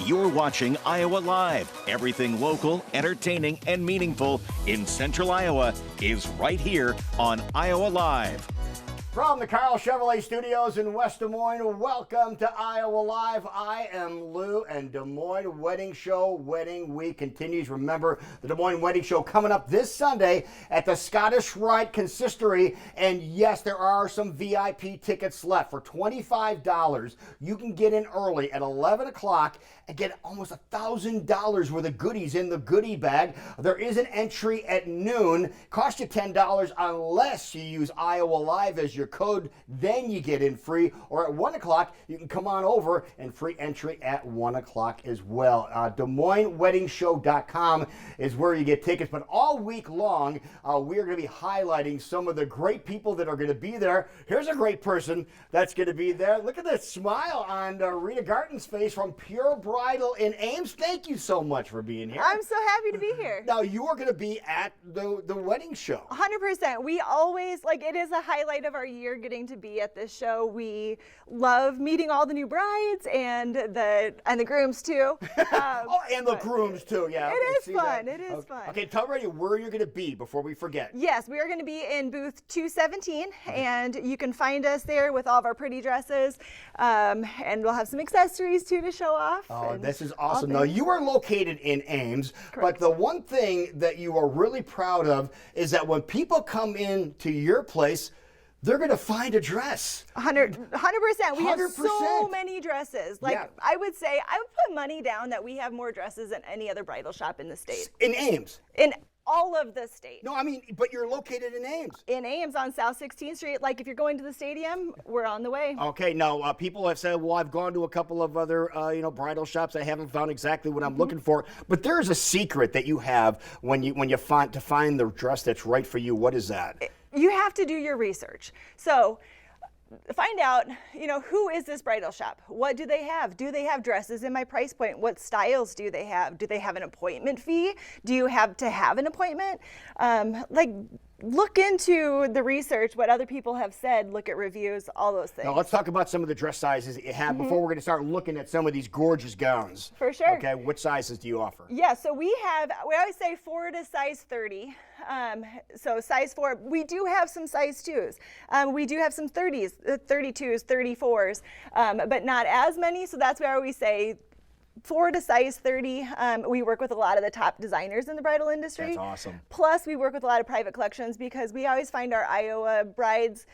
You're watching Iowa Live. Everything local, entertaining, and meaningful in Central Iowa is right here on Iowa Live. From the Carl Chevrolet Studios in West Des Moines, welcome to Iowa Live. I am Lou, and Des Moines Wedding Show Wedding Week continues. Remember, the Des Moines Wedding Show coming up this Sunday at the Scottish Rite Consistory. And yes, there are some VIP tickets left. For $25, you can get in early at 11 o'clock and get almost $1,000 worth of goodies in the goodie bag. There is an entry at noon. Cost you $10 unless you use Iowa Live as your code. Then you get in free. Or at 1 o'clock, you can come on over and free entry at 1 o'clock as well. Des Moines Wedding Show.com is where you get tickets. But all week long, we are going to be highlighting some of the great people that are going to be there. Here's a great person that's going to be there. Look at the smile on Rita Garten's face from Pure Bridal in Ames. Thank you so much for being here. I'm so happy to be here. Now, you are going to be at the wedding show. 100%. We always, it is a highlight of our year getting to be at this show. We love meeting all the new brides and the grooms too. And the grooms too, yeah. It is fun. It is fun. Okay, tell everybody where you're going to be before we forget. Yes, we are going to be in booth 217, and you can find us there with all of our pretty dresses, and we'll have some accessories too to show off. Oh, this is awesome. Now, you are located in Ames, but the one thing that you are really proud of is that when people come in to your place, they're going to find a dress. 100%. We have 100%. so many dresses. I would put money down that we have more dresses than any other bridal shop in the state. In Ames? In all of the state. No, I mean, but you're located in Ames. In Ames on South 16th Street. If you're going to the stadium, we're on the way. Okay, now people have said, well, I've gone to a couple of other, bridal shops. I haven't found exactly what I'm looking for. But there's a secret that you have when you find the dress that's right for you. What is that? You have to do your research. So find out, who is this bridal shop? What do they have? Do they have dresses in my price point? What styles do they have? Do they have an appointment fee? Do you have to have an appointment? Look into the research, what other people have said, look at reviews, all those things. Now, let's talk about some of the dress sizes that you have before we're going to start looking at some of these gorgeous gowns. For sure. Okay, what sizes do you offer? Yeah, so we always say 4 to size 30. So size 4, we do have some size 2s. We do have some 30s, 32s, 34s, but not as many. So that's why we say 4 to size 30. We work with a lot of the top designers in the bridal industry. That's awesome. Plus, we work with a lot of private collections because we always find our Iowa brides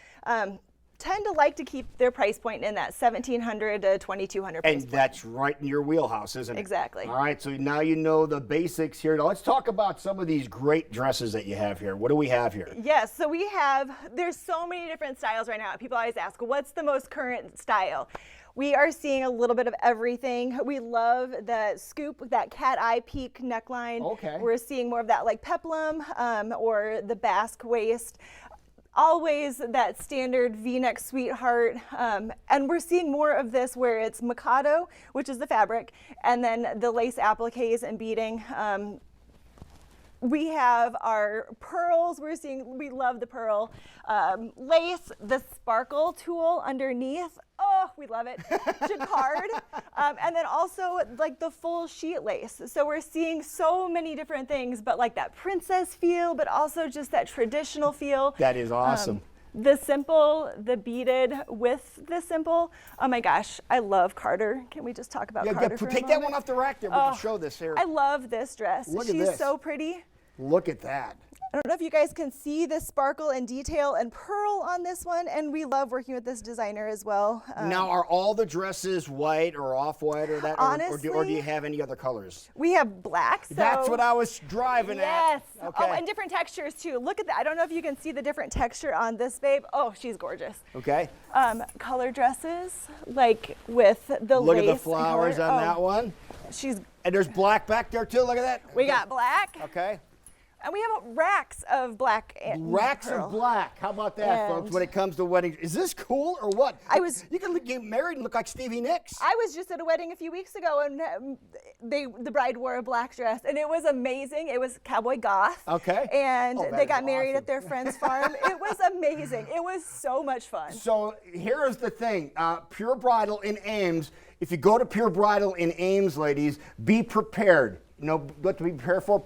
tend to like to keep their price point in that $1,700 to $2,200 price point. That's right in your wheelhouse, isn't it? Exactly. All right, so now you know the basics here. Now let's talk about some of these great dresses that you have here. What do we have here? Yes, so there's so many different styles right now. People always ask, what's the most current style? We are seeing a little bit of everything. We love the scoop, that cat eye peak neckline. Okay. We're seeing more of that peplum or the basque waist. Always that standard V-neck sweetheart. And we're seeing more of this where it's Mikado, which is the fabric, and then the lace appliques and beading. We have our pearls. We love the pearl lace, the sparkle tulle underneath. Oh, we love it. Jacquard. And then also the full sheet lace. So we're seeing so many different things, but that princess feel, but also just that traditional feel. That is awesome. The simple, the beaded with the simple. Oh my gosh, I love Carter. Can we just talk about Carter for a take moment? that one off the rack there. We can show this here. I love this dress. Look at She's this. so pretty. Look at that. I don't know if you guys can see the sparkle and detail and pearl on this one, and we love working with this designer as well. Now, are all the dresses white or off-white or that, honestly, or do you have any other colors? We have black. So that's what I was driving at. Yes. Okay. Oh, and different textures too. Look at that. I don't know if you can see the different texture on this babe. Oh, she's gorgeous. Okay. Color dresses, with the Look lace at the flowers on that one. She's. And there's black back there too. Look at that. We got black. Okay. And we have racks of black and Racks pearl. of black. How about that, folks, when it comes to weddings? Is this cool or what? You can get married and look like Stevie Nicks. I was just at a wedding a few weeks ago, and the bride wore a black dress, and it was amazing. It was cowboy goth. Okay. And they got married awesome. at their friend's farm. It was amazing. It was so much fun. So here's the thing. Pure Bridal in Ames. If you go to Pure Bridal in Ames, ladies, be prepared. You know what to be prepared for?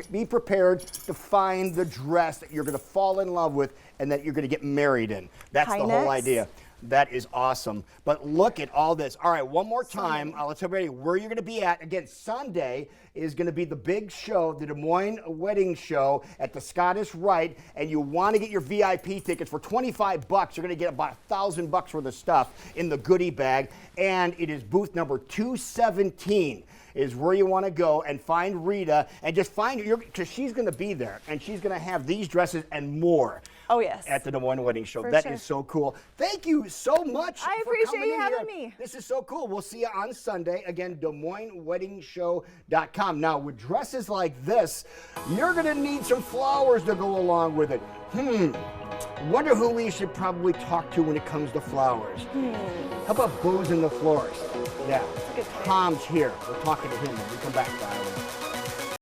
Be prepared to find the dress that you're going to fall in love with and that you're going to get married in. That's the whole idea. That is awesome. But look at all this. All right, one more time. Let's tell everybody where you're going to be at. Again, Sunday is going to be the big show, the Des Moines Wedding Show at the Scottish Rite. And you want to get your VIP tickets for $25. You're going to get about $1,000 worth of stuff in the goodie bag. And it is booth number 217. Is where you want to go and find Rita and just find her, because she's going to be there and she's going to have these dresses and more. Oh, yes. At the Des Moines Wedding Show. For That sure. is so cool. Thank you so much. I for appreciate coming you in having here. me. This is so cool. We'll see you on Sunday. Again, DesMoinesWeddingShow.com. Now, with dresses like this, you're going to need some flowers to go along with it. Wonder who we should probably talk to when it comes to flowers. How about Booze and the Florist? Yeah. Tom's here. We're talking to him when we come back.